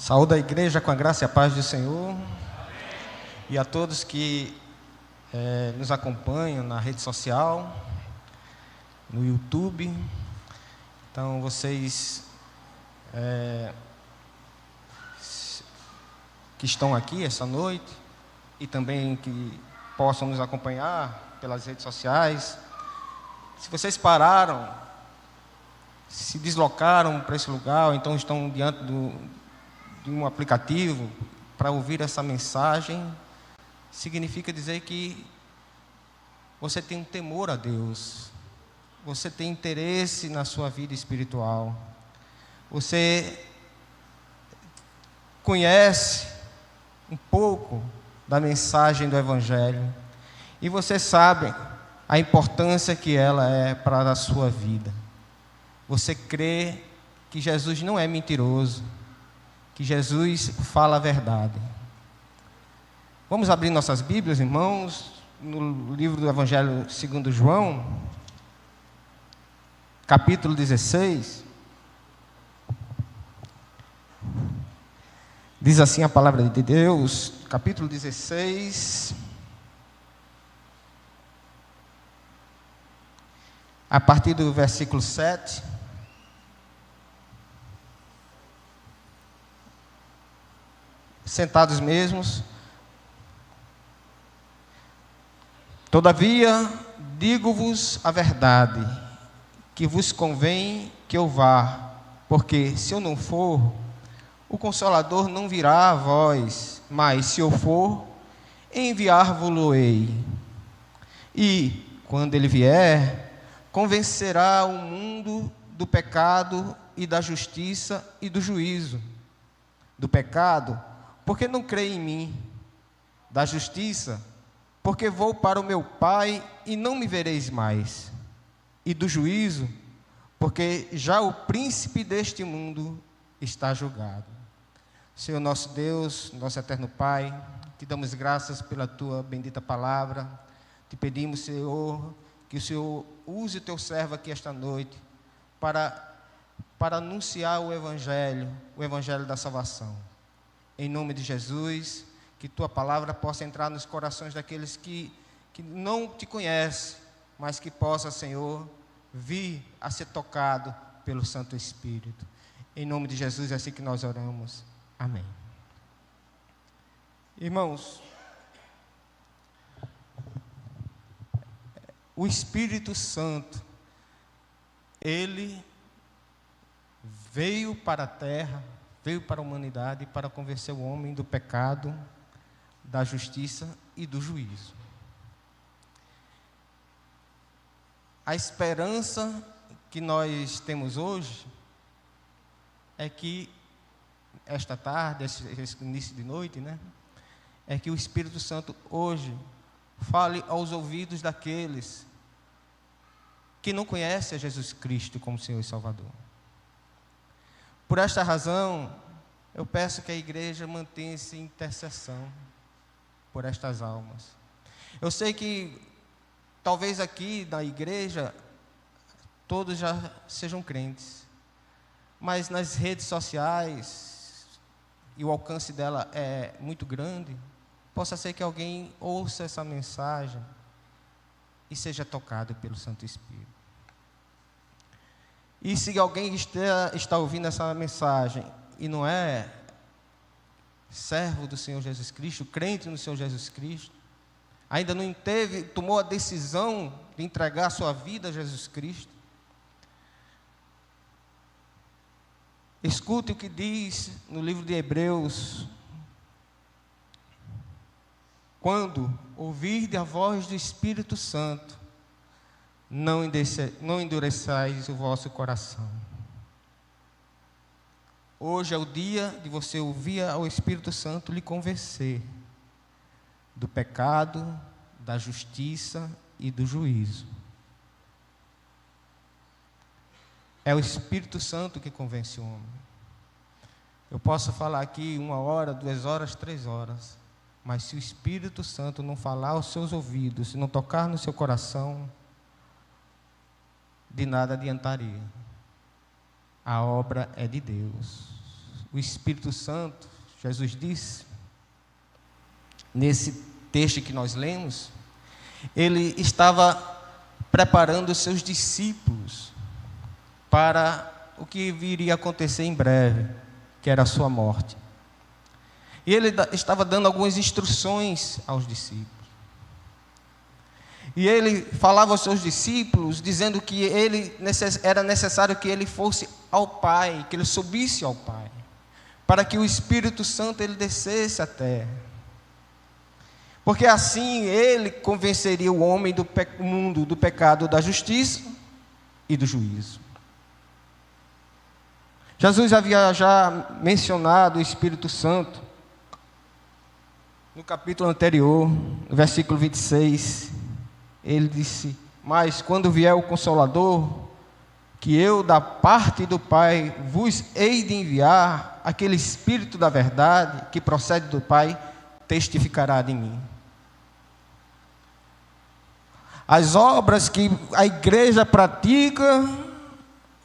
Saúdo a igreja com a graça e a paz do Senhor. E a todos que nos acompanham na rede social, no YouTube. Então, vocês que estão aqui essa noite e também que possam nos acompanhar pelas redes sociais. Se vocês pararam, se deslocaram para esse lugar, ou então estão diante de um aplicativo para ouvir essa mensagem, significa dizer que você tem um temor a Deus, você tem interesse na sua vida espiritual, você conhece um pouco da mensagem do Evangelho e você sabe a importância que ela é para a sua vida. Você crê que Jesus não é mentiroso, que Jesus fala a verdade. Vamos abrir nossas Bíblias, irmãos, no livro do Evangelho segundo João, capítulo 16. Diz assim a palavra de Deus, capítulo 16, a partir do versículo 7. Sentados mesmos. Todavia, digo-vos a verdade, que vos convém que eu vá, porque se eu não for, o Consolador não virá a vós, mas se eu for, enviar-vos-ei. E, quando ele vier, convencerá o mundo do pecado e da justiça e do juízo. Do pecado, porque não crê em mim. Da justiça, porque vou para o meu Pai e não me vereis mais. E do juízo, porque já o príncipe deste mundo está julgado. Senhor nosso Deus, nosso eterno Pai, te damos graças pela tua bendita palavra. Te pedimos, Senhor, que o Senhor use o teu servo aqui esta noite para anunciar o Evangelho da salvação. Em nome de Jesus, que tua palavra possa entrar nos corações daqueles que não te conhecem, mas que possa, Senhor, vir a ser tocado pelo Santo Espírito. Em nome de Jesus, é assim que nós oramos. Amém. Irmãos, o Espírito Santo, ele veio para a terra, veio para a humanidade para convencer o homem do pecado, da justiça e do juízo. A esperança que nós temos hoje é que, esta tarde, esse início de noite, é que o Espírito Santo hoje fale aos ouvidos daqueles que não conhecem a Jesus Cristo como Senhor e Salvador. Por esta razão, eu peço que a igreja mantenha-se em intercessão por estas almas. Eu sei que talvez aqui na igreja todos já sejam crentes, mas nas redes sociais, e o alcance dela é muito grande, possa ser que alguém ouça essa mensagem e seja tocado pelo Santo Espírito. E se alguém está ouvindo essa mensagem e não é servo do Senhor Jesus Cristo, crente no Senhor Jesus Cristo, ainda não tomou a decisão de entregar a sua vida a Jesus Cristo, escute o que diz no livro de Hebreus: quando ouvirdes a voz do Espírito Santo, não endureçais o vosso coração. Hoje é o dia de você ouvir ao Espírito Santo lhe convencer do pecado, da justiça e do juízo. É o Espírito Santo que convence o homem. Eu posso falar aqui 1 hora, 2 horas, 3 horas, mas se o Espírito Santo não falar aos seus ouvidos, se não tocar no seu coração, de nada adiantaria. A obra é de Deus. o Espírito Santo, Jesus disse, nesse texto que nós lemos, ele estava preparando os seus discípulos para o que viria a acontecer em breve, que era a sua morte. E ele estava dando algumas instruções aos discípulos. E ele falava aos seus discípulos, dizendo que era necessário que ele fosse ao Pai, que ele subisse ao Pai, para que o Espírito Santo ele descesse à terra. Porque assim ele convenceria o homem do mundo do pecado, da justiça e do juízo. Jesus havia já mencionado o Espírito Santo no capítulo anterior, no versículo 26. Ele disse: mas quando vier o Consolador, que eu da parte do Pai vos hei de enviar, aquele Espírito da verdade que procede do Pai, testificará de mim. As obras que a igreja pratica,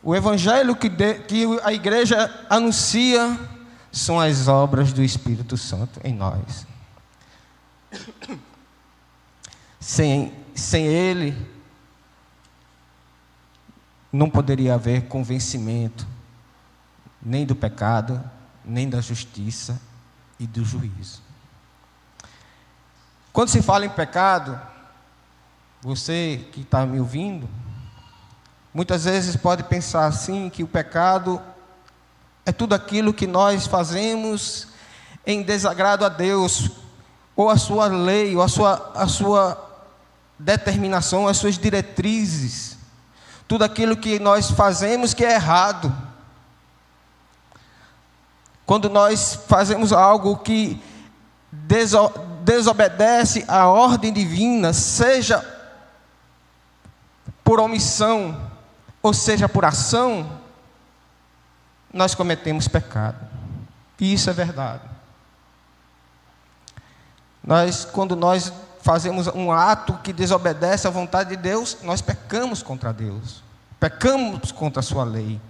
o evangelho que a igreja anuncia, são as obras do Espírito Santo em nós. Sem ele, não poderia haver convencimento, nem do pecado, nem da justiça e do juízo. Quando se fala em pecado, você que está me ouvindo, muitas vezes pode pensar assim, que o pecado é tudo aquilo que nós fazemos em desagrado a Deus, ou a sua lei, ou a sua determinação, as suas diretrizes, tudo aquilo que nós fazemos que é errado. Quando nós fazemos algo que desobedece à ordem divina, seja por omissão, ou seja por ação, nós cometemos pecado. E isso é verdade. Quando nós fazemos um ato que desobedece à vontade de Deus, nós pecamos contra Deus, pecamos contra a sua lei.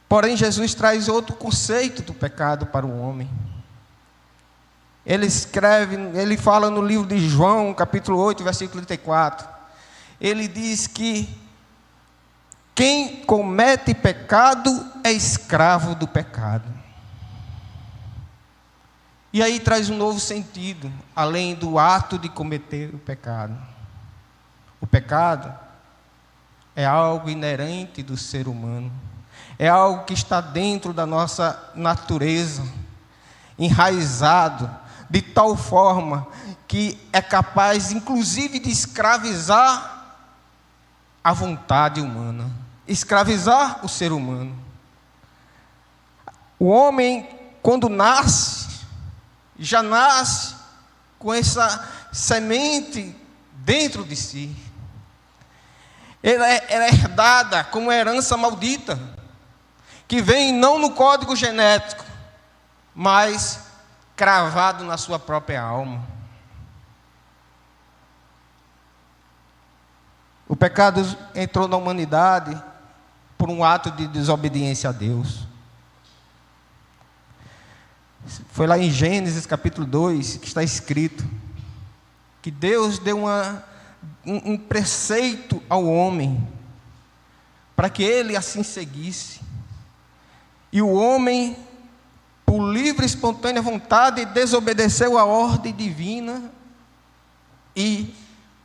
Porém, Jesus traz outro conceito do pecado para o homem. Ele fala no livro de João, capítulo 8, versículo 34. Ele diz que quem comete pecado é escravo do pecado. E aí traz um novo sentido, além do ato de cometer o pecado. O pecado é algo inerente do ser humano. É algo que está dentro da nossa natureza, enraizado, de tal forma que é capaz, inclusive, de escravizar a vontade humana, escravizar o ser humano. O homem, quando nasce, já nasce com essa semente dentro de si. Ela é herdada como herança maldita, que vem não no código genético, mas cravado na sua própria alma. O pecado entrou na humanidade por um ato de desobediência a Deus. Foi lá em Gênesis capítulo 2 que está escrito que Deus deu um preceito ao homem para que ele assim seguisse. E o homem, por livre e espontânea vontade, desobedeceu a ordem divina e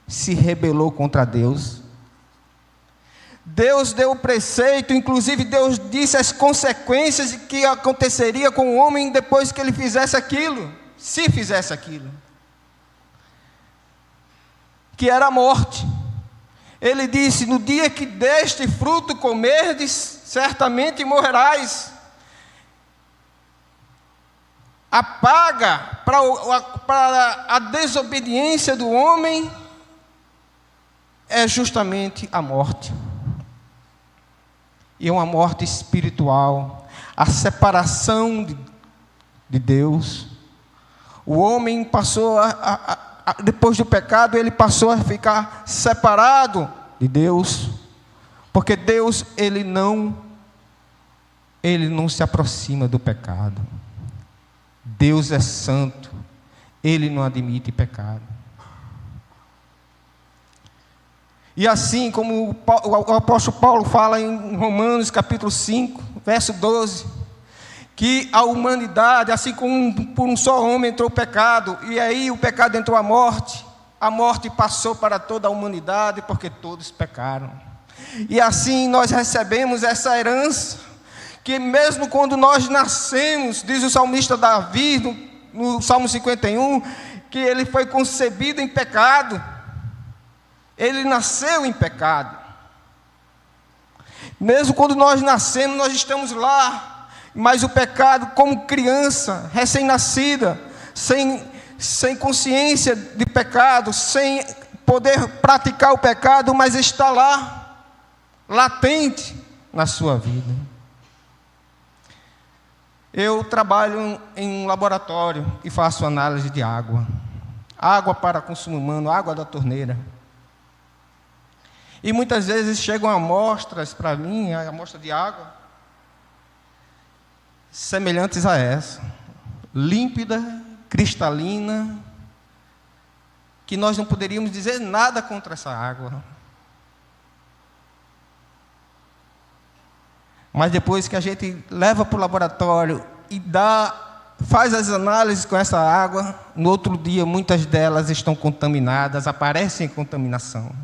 se rebelou contra Deus. Deus deu o preceito, inclusive Deus disse as consequências de que aconteceria com o homem depois que ele fizesse aquilo, se fizesse aquilo, que era a morte. Ele disse: no dia que deste fruto comerdes, certamente morrerás. A paga para a desobediência do homem é justamente a morte. E é uma morte espiritual, a separação de Deus. O homem passou depois do pecado, ele passou a ficar separado de Deus, Porque Deus, Ele não se aproxima do pecado. Deus é santo, Ele não admite pecado. E assim como o apóstolo Paulo fala em Romanos capítulo 5, verso 12, que a humanidade, assim como por um só homem entrou o pecado, e aí o pecado entrou a morte passou para toda a humanidade, porque todos pecaram. E assim nós recebemos essa herança, que mesmo quando nós nascemos, diz o salmista Davi, no Salmo 51, que ele foi concebido em pecado, ele nasceu em pecado. Mesmo quando nós nascemos, nós estamos lá, mas o pecado, como criança, recém-nascida, sem consciência de pecado, sem poder praticar o pecado, mas está lá, latente na sua vida. Eu trabalho em um laboratório e faço análise de água. Água para consumo humano, água da torneira. E muitas vezes chegam amostras para mim, a amostra de água, semelhantes a essa, límpida, cristalina, que nós não poderíamos dizer nada contra essa água. Mas depois que a gente leva para o laboratório e faz as análises com essa água, no outro dia muitas delas estão contaminadas, aparecem em contaminação.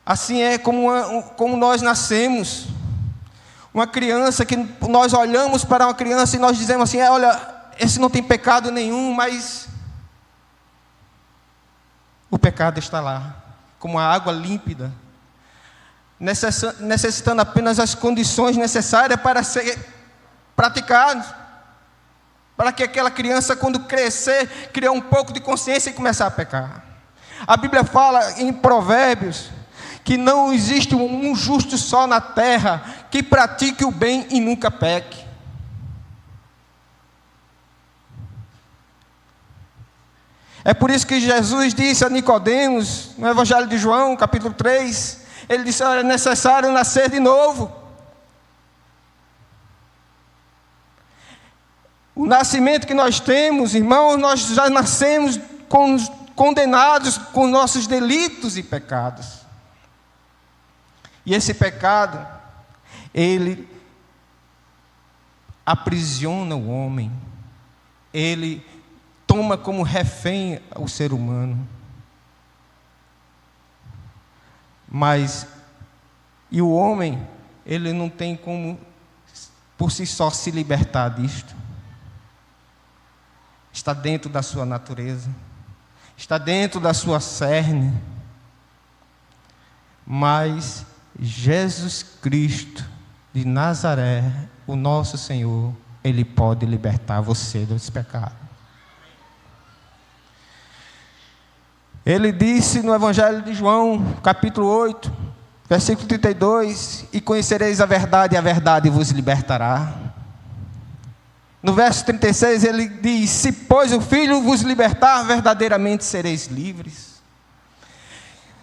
Assim é como nós nascemos. Uma criança que nós olhamos para uma criança e nós dizemos assim, olha, esse não tem pecado nenhum, mas o pecado está lá, como a água límpida, necessitando apenas as condições necessárias para ser praticado, para que aquela criança, quando crescer, crie um pouco de consciência e começar a pecar. A Bíblia fala em Provérbios que não existe um justo só na terra que pratique o bem e nunca peque. É por isso que Jesus disse a Nicodemos, no Evangelho de João, capítulo 3, ele disse, é necessário nascer de novo. O nascimento que nós temos, irmãos, nós já nascemos condenados com nossos delitos e pecados. E esse pecado, ele aprisiona o homem, ele toma como refém o ser humano. E o homem, ele não tem como, por si só, se libertar disto. Está dentro da sua natureza, está dentro da sua cerne. Mas Jesus Cristo de Nazaré, o nosso Senhor, Ele pode libertar você desse pecado. Ele disse no Evangelho de João, capítulo 8, versículo 32, e conhecereis a verdade vos libertará. No verso 36 ele diz, se pois o Filho vos libertar, verdadeiramente sereis livres.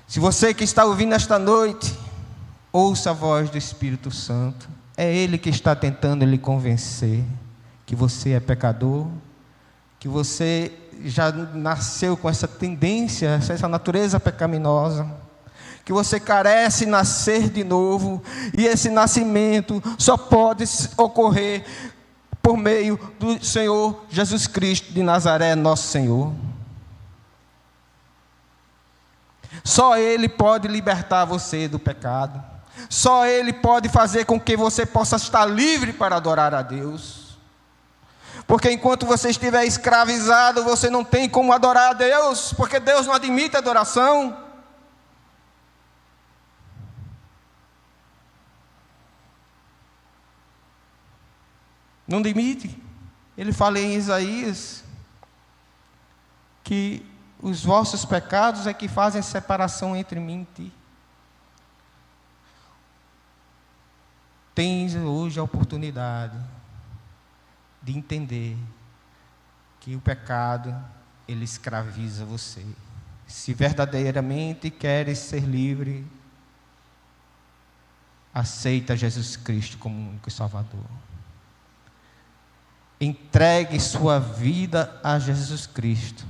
Se você que está ouvindo esta noite, ouça a voz do Espírito Santo, é Ele que está tentando lhe convencer que você é pecador, que você já nasceu com essa tendência, essa natureza pecaminosa, que você carece nascer de novo, e esse nascimento só pode ocorrer por meio do Senhor Jesus Cristo de Nazaré, nosso Senhor. Só Ele pode libertar você do pecado. Só Ele pode fazer com que você possa estar livre para adorar a Deus. Porque enquanto você estiver escravizado, você não tem como adorar a Deus, porque Deus não admite adoração. Não admite. Ele fala em Isaías que os vossos pecados é que fazem separação entre mim e ti. Tens hoje a oportunidade de entender que o pecado, ele escraviza você. Se verdadeiramente queres ser livre, aceita Jesus Cristo como único Salvador. Entregue sua vida a Jesus Cristo,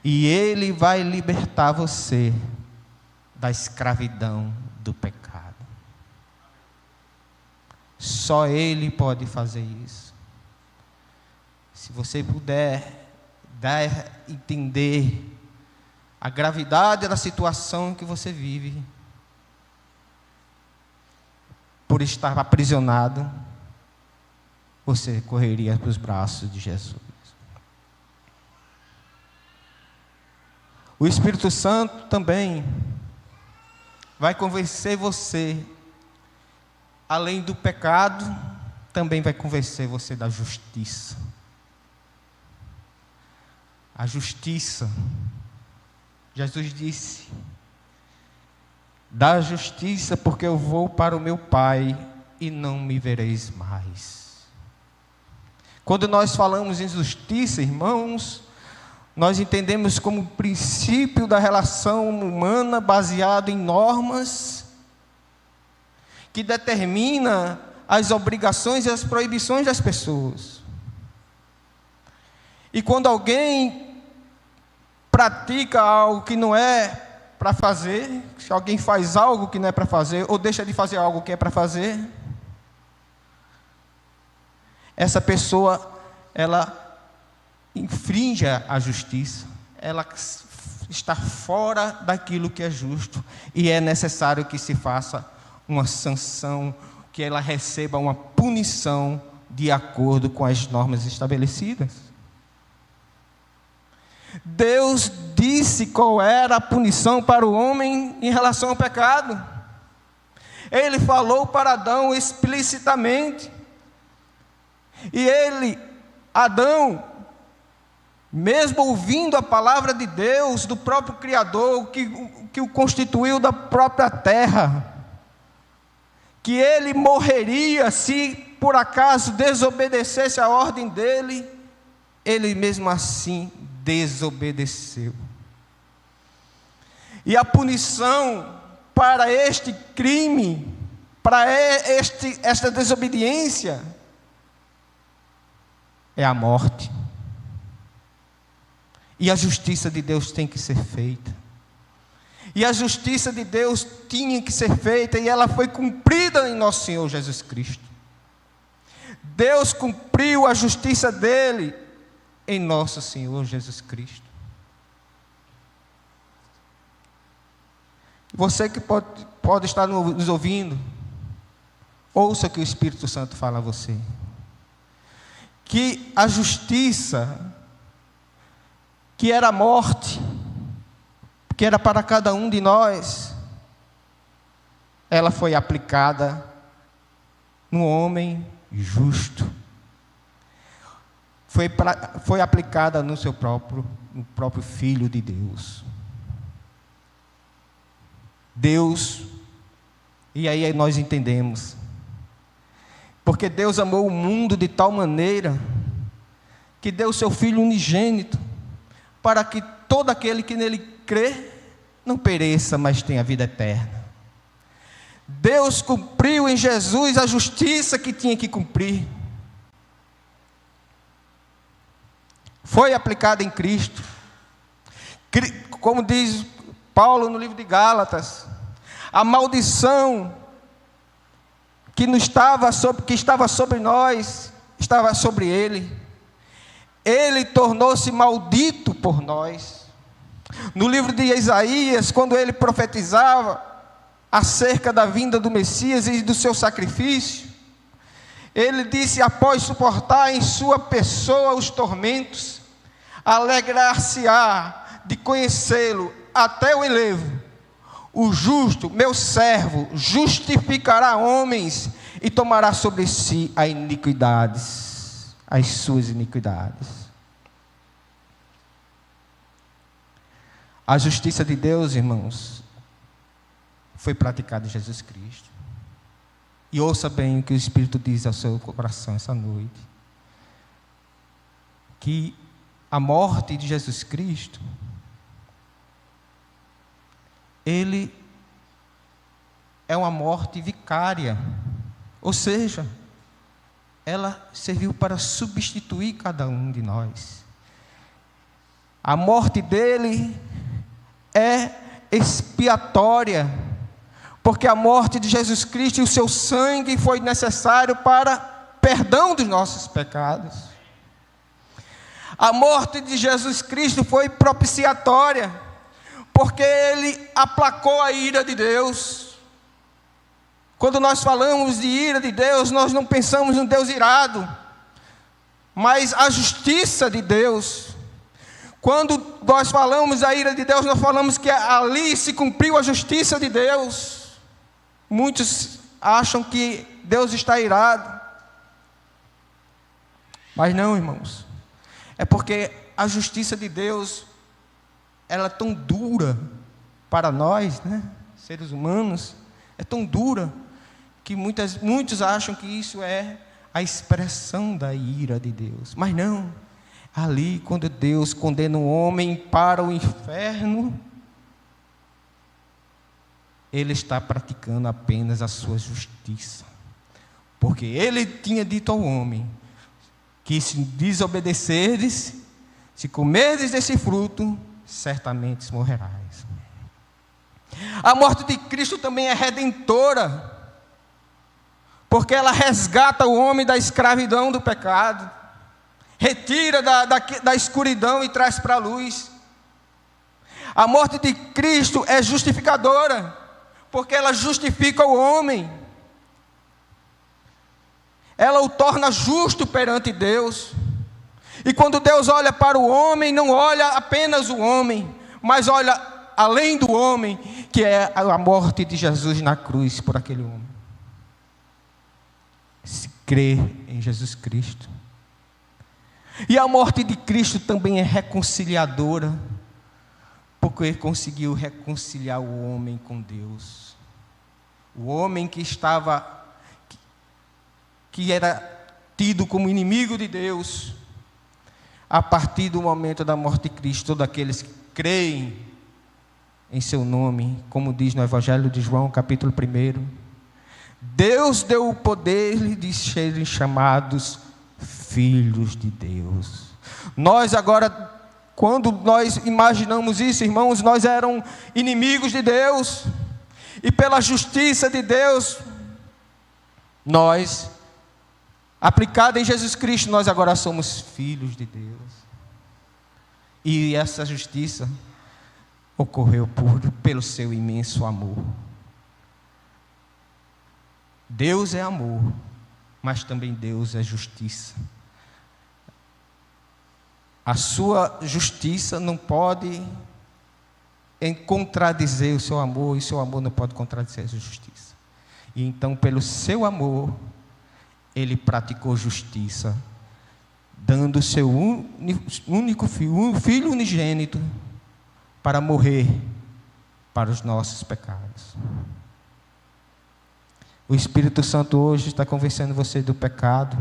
e Ele vai libertar você da escravidão do pecado. Só Ele pode fazer isso. Se você puder entender a gravidade da situação que você vive, por estar aprisionado, você correria para os braços de Jesus. O Espírito Santo também vai convencer você, além do pecado, também vai convencer você da justiça. A justiça, Jesus disse: da justiça, porque eu vou para o meu Pai e não me vereis mais. Quando nós falamos em justiça, irmãos, nós entendemos como princípio da relação humana baseado em normas que determina as obrigações e as proibições das pessoas. E quando alguém pratica algo que não é para fazer, se alguém faz algo que não é para fazer, ou deixa de fazer algo que é para fazer, essa pessoa, ela infringe a justiça, ela está fora daquilo que é justo, e é necessário que se faça uma sanção, que ela receba uma punição de acordo com as normas estabelecidas. Deus disse qual era a punição para o homem em relação ao pecado. Ele falou para Adão explicitamente. E Adão, mesmo ouvindo a palavra de Deus, do próprio Criador, que o constituiu da própria terra, que ele morreria se por acaso desobedecesse a ordem dele, ele mesmo assim desobedeceu. E a punição para este crime, para esta desobediência, é a morte. E a justiça de Deus tem que ser feita. E a justiça de Deus tinha que ser feita, e ela foi cumprida em nosso Senhor Jesus Cristo. Deus cumpriu a justiça dele em nosso Senhor Jesus Cristo. Você que pode estar nos ouvindo, ouça o que o Espírito Santo fala a você. Que a justiça, que era a morte, que era para cada um de nós, ela foi aplicada no homem justo. Foi aplicada no próprio Filho de Deus. Deus, e aí nós entendemos, porque Deus amou o mundo de tal maneira, que deu o seu Filho unigênito, para que todo aquele que nele crê, não pereça, mas tenha vida eterna. Deus cumpriu em Jesus a justiça que tinha que cumprir. Foi aplicada em Cristo. Como diz Paulo no livro de Gálatas, a maldição que estava sobre nós, estava sobre ele. Ele tornou-se maldito por nós. No livro de Isaías, quando ele profetizava acerca da vinda do Messias e do seu sacrifício, ele disse: após suportar em sua pessoa os tormentos, alegrar-se-á de conhecê-lo até o enlevo. O justo, meu servo, justificará homens e tomará sobre si as suas iniquidades. A justiça de Deus, irmãos, foi praticada em Jesus Cristo. E ouça bem o que o Espírito diz ao seu coração essa noite. Que a morte de Jesus Cristo, Ele é uma morte vicária, ou seja, ela serviu para substituir cada um de nós. A morte dele é expiatória, porque a morte de Jesus Cristo e o seu sangue foi necessário para perdão dos nossos pecados. A morte de Jesus Cristo foi propiciatória, porque ele aplacou a ira de Deus. Quando nós falamos de ira de Deus, nós não pensamos no Deus irado, mas a justiça de Deus. Quando nós falamos da ira de Deus, nós falamos que ali se cumpriu a justiça de Deus. Muitos acham que Deus está irado, mas não, irmãos. É porque a justiça de Deus, ela é tão dura para nós, né, seres humanos, é tão dura, que muitos acham que isso é a expressão da ira de Deus. Mas não, ali quando Deus condena um homem para o inferno, Ele está praticando apenas a sua justiça. Porque Ele tinha dito ao homem, que se desobedeceres, se comerdes desse fruto, certamente morrerás. A morte de Cristo também é redentora, porque ela resgata o homem da escravidão do pecado, retira da escuridão e traz para a luz. A morte de Cristo é justificadora, porque ela justifica o homem, ela o torna justo perante Deus. E quando Deus olha para o homem, não olha apenas o homem, mas olha além do homem, que é a morte de Jesus na cruz por aquele homem. Se crer em Jesus Cristo. E a morte de Cristo também é reconciliadora, porque Ele conseguiu reconciliar o homem com Deus. O homem que era tido como inimigo de Deus, a partir do momento da morte de Cristo, todos aqueles que creem em seu nome, como diz no Evangelho de João, capítulo 1, Deus deu o poder de serem chamados filhos de Deus. Nós agora, quando nós imaginamos isso, irmãos, nós éramos inimigos de Deus, e pela justiça de Deus, nós, aplicada em Jesus Cristo, nós agora somos filhos de Deus. E essa justiça ocorreu pelo seu imenso amor. Deus é amor, mas também Deus é justiça. A sua justiça não pode contradizer o seu amor, e o seu amor não pode contradizer a justiça. E então, pelo seu amor, Ele praticou justiça, dando o seu único filho, um filho unigênito, para morrer para os nossos pecados. O Espírito Santo hoje está convencendo você do pecado,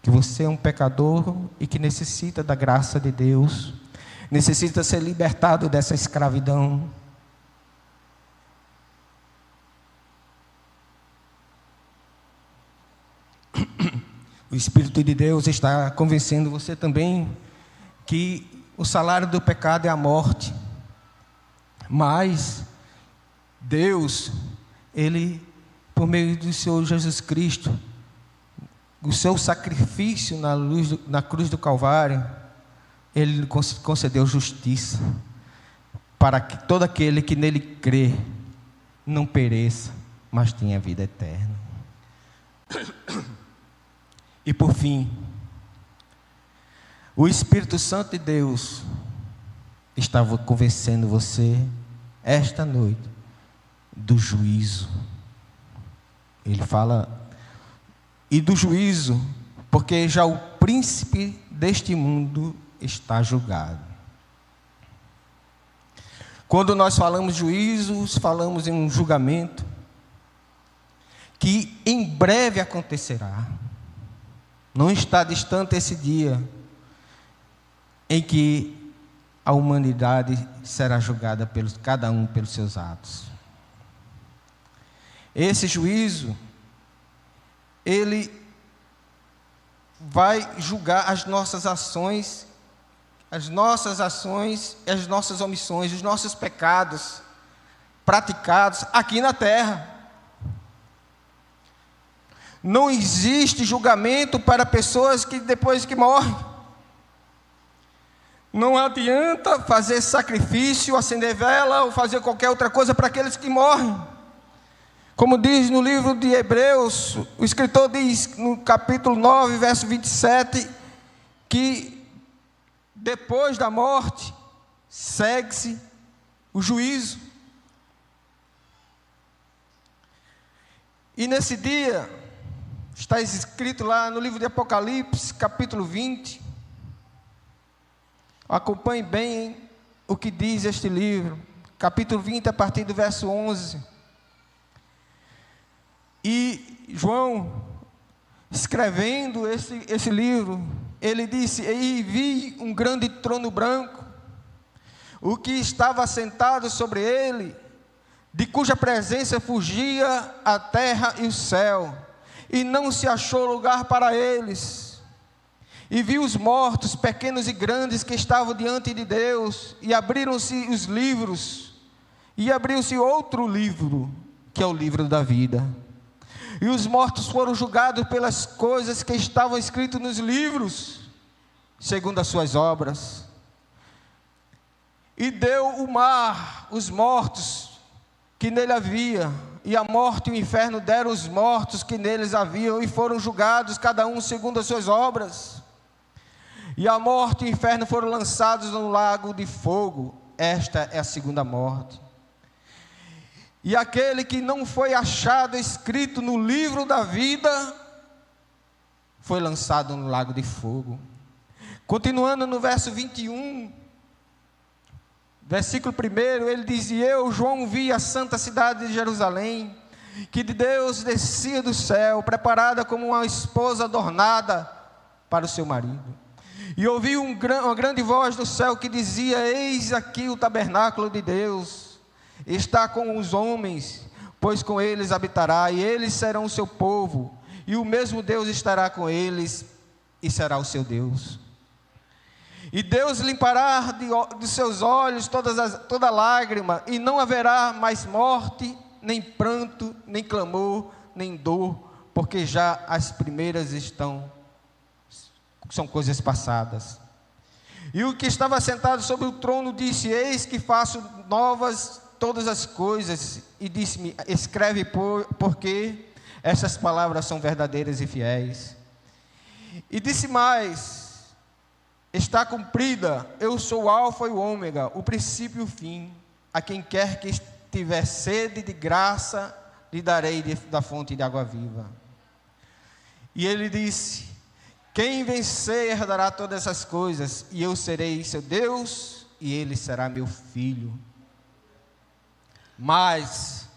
que você é um pecador e que necessita da graça de Deus, necessita ser libertado dessa escravidão. O Espírito de Deus está convencendo você também que o salário do pecado é a morte, mas Deus, Ele, por meio do Senhor Jesus Cristo, o seu sacrifício na cruz do Calvário, Ele concedeu justiça, para que todo aquele que nele crê não pereça, mas tenha vida eterna. E por fim, o Espírito Santo de Deus estava convencendo você esta noite do juízo. Ele fala, e do juízo, porque já o príncipe deste mundo está julgado. Quando nós falamos juízos, falamos em um julgamento que em breve acontecerá. Não está distante esse dia em que a humanidade será julgada cada um pelos seus atos. Esse juízo, ele vai julgar as nossas ações, e as nossas omissões, os nossos pecados praticados aqui na terra. Não existe julgamento para pessoas que depois que morrem. Não adianta fazer sacrifício, acender vela ou fazer qualquer outra coisa para aqueles que morrem. Como diz no livro de Hebreus, o escritor diz no capítulo 9, verso 27, que depois da morte segue-se o juízo. E nesse dia, está escrito lá no livro de Apocalipse, capítulo 20, acompanhe bem o que diz este livro, capítulo 20, a partir do verso 11. E João, escrevendo esse livro, ele disse: e vi um grande trono branco, o que estava assentado sobre ele, de cuja presença fugia a terra e o céu, e não se achou lugar para eles. E vi os mortos, pequenos e grandes, que estavam diante de Deus, e abriram-se os livros, e abriu-se outro livro, que é o livro da vida. E os mortos foram julgados pelas coisas que estavam escritas nos livros, segundo as suas obras. E deu o mar os mortos que nele havia, e a morte e o inferno deram os mortos que neles haviam, e foram julgados cada um segundo as suas obras. E a morte e o inferno foram lançados no lago de fogo. Esta é a segunda morte. E aquele que não foi achado escrito no livro da vida, foi lançado no lago de fogo. Continuando no verso 21, versículo 1, ele diz: e eu, João, vi a santa cidade de Jerusalém, que de Deus descia do céu, preparada como uma esposa adornada para o seu marido. E ouvi uma grande voz do céu que dizia: eis aqui o tabernáculo de Deus, está com os homens, pois com eles habitará, e eles serão o seu povo, e o mesmo Deus estará com eles, e será o seu Deus. E Deus limpará de seus olhos toda lágrima, e não haverá mais morte, nem pranto, nem clamor, nem dor, porque já as primeiras são coisas passadas. E o que estava sentado sobre o trono disse: eis que faço novas todas as coisas, e disse-me: escreve, porque essas palavras são verdadeiras e fiéis. E disse mais: está cumprida, eu sou o alfa e o ômega, o princípio e o fim. A quem quer que tiver sede de graça, lhe darei da fonte de água viva. E ele disse: quem vencer herdará todas essas coisas, e eu serei seu Deus, e ele será meu filho. Mas,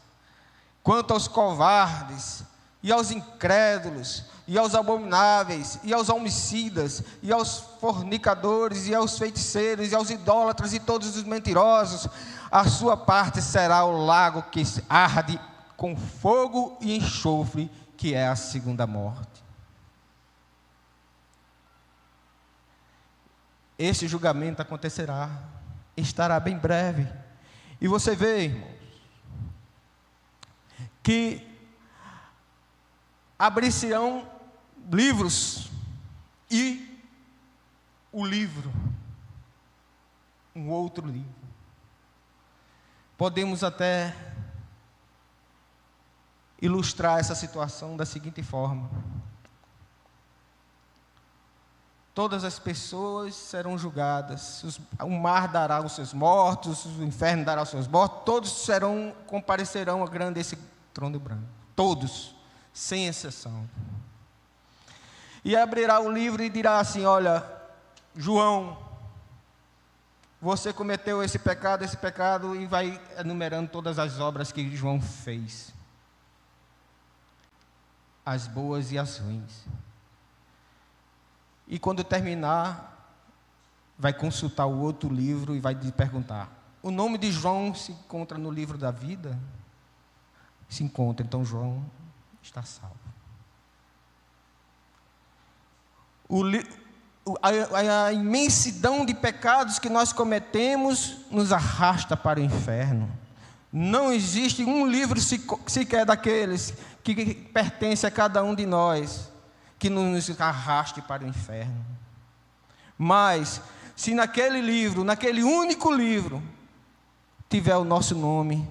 quanto aos covardes, e aos incrédulos, e aos abomináveis, e aos homicidas, e aos fornicadores, e aos feiticeiros, e aos idólatras, e todos os mentirosos, a sua parte será o lago que arde com fogo e enxofre, que é a segunda morte. Este julgamento acontecerá, estará bem breve. E você vê, irmãos, que abrir-se-ão livros, e o livro, um outro livro. Podemos até ilustrar essa situação da seguinte forma: todas as pessoas serão julgadas, o mar dará os seus mortos, o inferno dará os seus mortos, todos comparecerão a grande esse trono branco, todos, sem exceção. E abrirá o livro e dirá assim: olha, João, você cometeu esse pecado, e vai enumerando todas as obras que João fez, as boas e as ruins. E quando terminar, vai consultar o outro livro e vai perguntar: o nome de João se encontra no livro da vida? se encontra. Então João está salvo. A imensidão de pecados que nós cometemos nos arrasta para o inferno. Não existe um livro sequer daqueles que pertence a cada um de nós que nos arraste para o inferno. Mas, se naquele livro, naquele único livro, tiver o nosso nome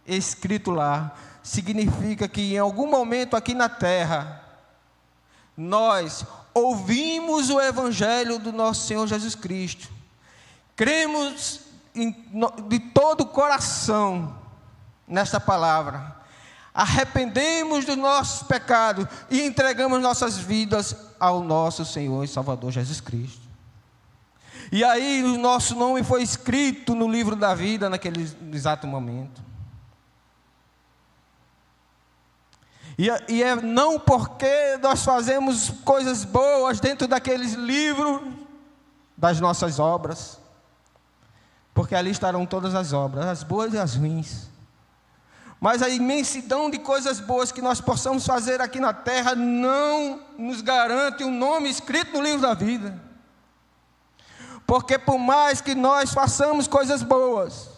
escrito lá, significa que em algum momento aqui na terra, nós ouvimos o Evangelho do nosso Senhor Jesus Cristo, cremos de todo o coração nesta palavra, arrependemos dos nossos pecados e entregamos nossas vidas ao nosso Senhor e Salvador Jesus Cristo. E aí o nosso nome foi escrito no livro da vida naquele exato momento. E é não porque nós fazemos coisas boas dentro daqueles livros das nossas obras, porque ali estarão todas as obras, as boas e as ruins. Mas a imensidão de coisas boas que nós possamos fazer aqui na terra não nos garante um nome escrito no livro da vida. Porque por mais que nós façamos coisas boas,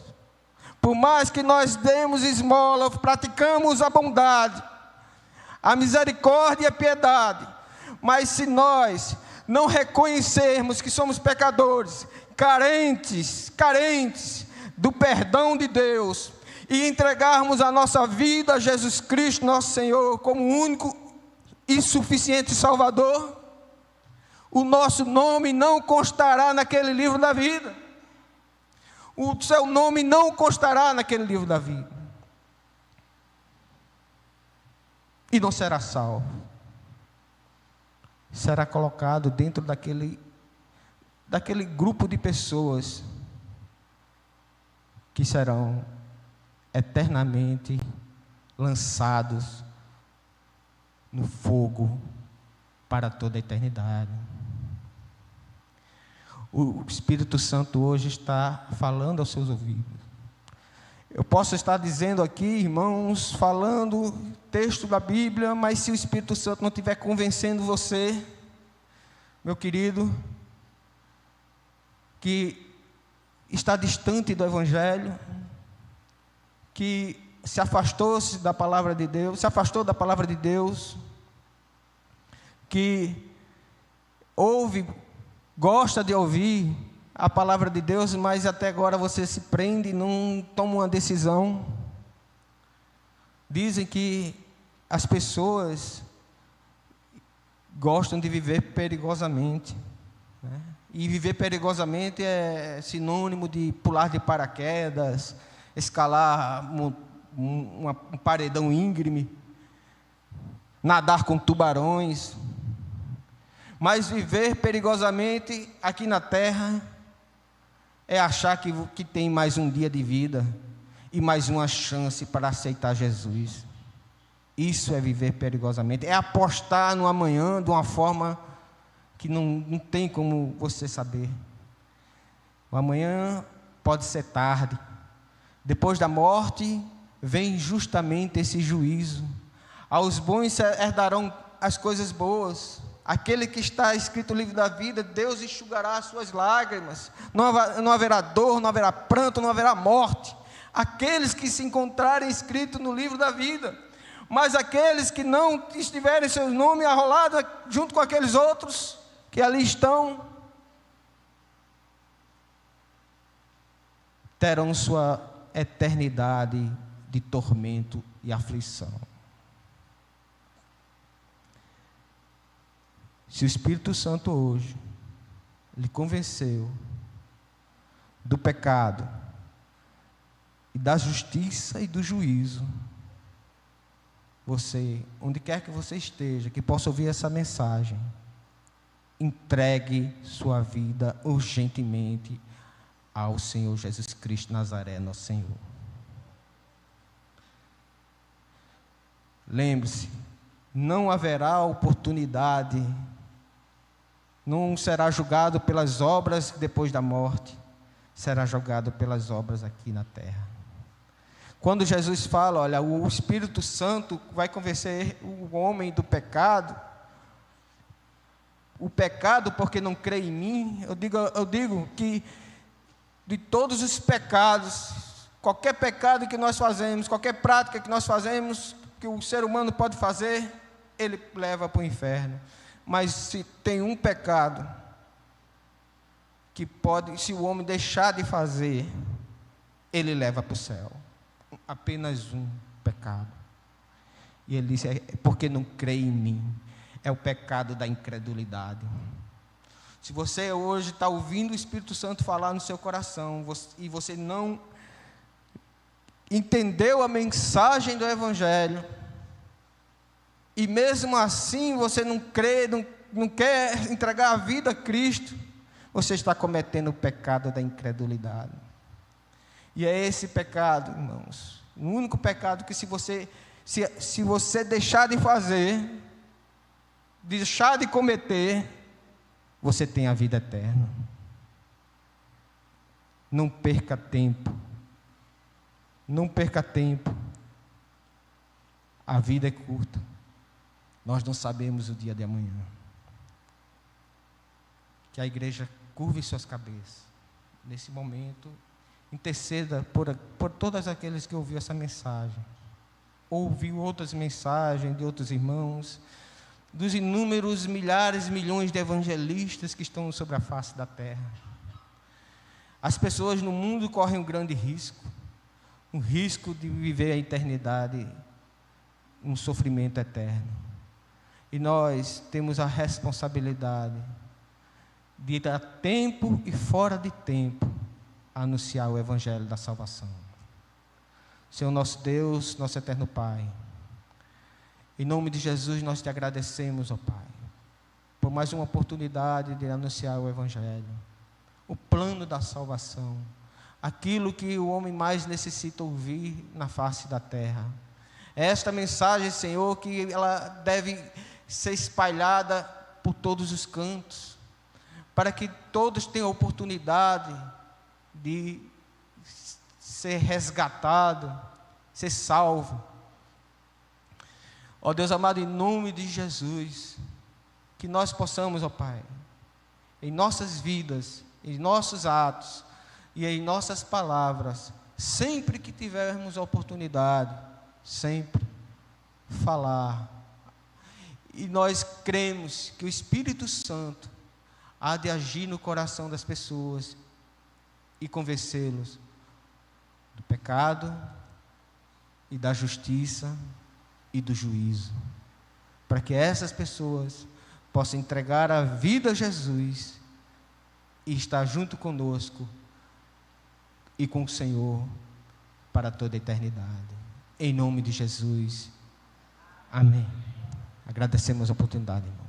por mais que nós demos esmola, praticamos a bondade, a misericórdia e a piedade, mas se nós não reconhecermos que somos pecadores, carentes do perdão de Deus, e entregarmos a nossa vida a Jesus Cristo, nosso Senhor, como único e suficiente Salvador, o nosso nome não constará naquele livro da vida. O seu nome não constará naquele livro da vida. E não será salvo. Será colocado dentro daquele grupo de pessoas que serão eternamente lançados no fogo para toda a eternidade. O Espírito Santo hoje está falando aos seus ouvidos. Eu posso estar dizendo aqui, irmãos, falando texto da Bíblia, mas se o Espírito Santo não estiver convencendo você, meu querido, que está distante do Evangelho, que se afastou da palavra de Deus, que gosta de ouvir a palavra de Deus, mas até agora você se prende e não toma uma decisão. Dizem que as pessoas gostam de viver perigosamente, né? E viver perigosamente é sinônimo de pular de paraquedas, escalar um paredão íngreme, nadar com tubarões. Mas viver perigosamente aqui na terra é achar que tem mais um dia de vida e mais uma chance para aceitar Jesus. Isso é viver perigosamente, é apostar no amanhã de uma forma que não tem como você saber. O amanhã pode ser tarde. Depois da morte vem justamente esse juízo. Aos bons herdarão as coisas boas. Aquele que está escrito no livro da vida, Deus enxugará as suas lágrimas. Não haverá dor, não haverá pranto, não haverá morte. Aqueles que se encontrarem escritos no livro da vida. Mas aqueles que não estiverem seu nome arrolado junto com aqueles outros que ali estão, terão sua eternidade de tormento e aflição. Se o Espírito Santo hoje lhe convenceu do pecado e da justiça e do juízo, você, onde quer que você esteja, que possa ouvir essa mensagem, entregue sua vida urgentemente ao Senhor Jesus Cristo Nazaré, nosso Senhor. Lembre-se, não haverá oportunidade, não será julgado pelas obras depois da morte, será julgado pelas obras aqui na terra. Quando Jesus fala, olha, o Espírito Santo vai convencer o homem do pecado, o pecado porque não crê em mim, eu digo que de todos os pecados, qualquer pecado que nós fazemos, qualquer prática que nós fazemos, que o ser humano pode fazer, ele leva para o inferno. Mas se tem um pecado que pode, se o homem deixar de fazer, ele leva para o céu. Apenas um pecado. E ele disse, é porque não crê em mim. É o pecado da incredulidade. Se você hoje está ouvindo o Espírito Santo falar no seu coração, e você não entendeu a mensagem do Evangelho, e mesmo assim você não crê, não quer entregar a vida a Cristo, você está cometendo o pecado da incredulidade. E é esse pecado, irmãos, o único pecado que se você deixar de fazer, deixar de cometer, você tem a vida eterna. Não perca tempo. Não perca tempo. A vida é curta. Nós não sabemos o dia de amanhã. Que a igreja curve suas cabeças. Nesse momento, interceda por todos aqueles que ouviram essa mensagem. Ouviu outras mensagens de outros irmãos, dos inúmeros milhares, milhões de evangelistas que estão sobre a face da terra. As pessoas no mundo correm um grande risco, um risco de viver a eternidade, um sofrimento eterno. E nós temos a responsabilidade de ir a tempo e fora de tempo a anunciar o evangelho da salvação. Senhor nosso Deus, nosso eterno Pai, em nome de Jesus nós te agradecemos, ó Pai, por mais uma oportunidade de anunciar o evangelho, o plano da salvação, aquilo que o homem mais necessita ouvir na face da terra. Esta mensagem, Senhor, que ela deve ser espalhada por todos os cantos, para que todos tenham a oportunidade de ser resgatado, ser salvo. Ó Deus amado, em nome de Jesus, que nós possamos, ó Pai, em nossas vidas, em nossos atos e em nossas palavras, sempre que tivermos a oportunidade, sempre falar. E nós cremos que o Espírito Santo há de agir no coração das pessoas e convencê-los do pecado e da justiça e do juízo, para que essas pessoas possam entregar a vida a Jesus e estar junto conosco e com o Senhor para toda a eternidade. Em nome de Jesus. Amém. Agradecemos a oportunidade, irmão.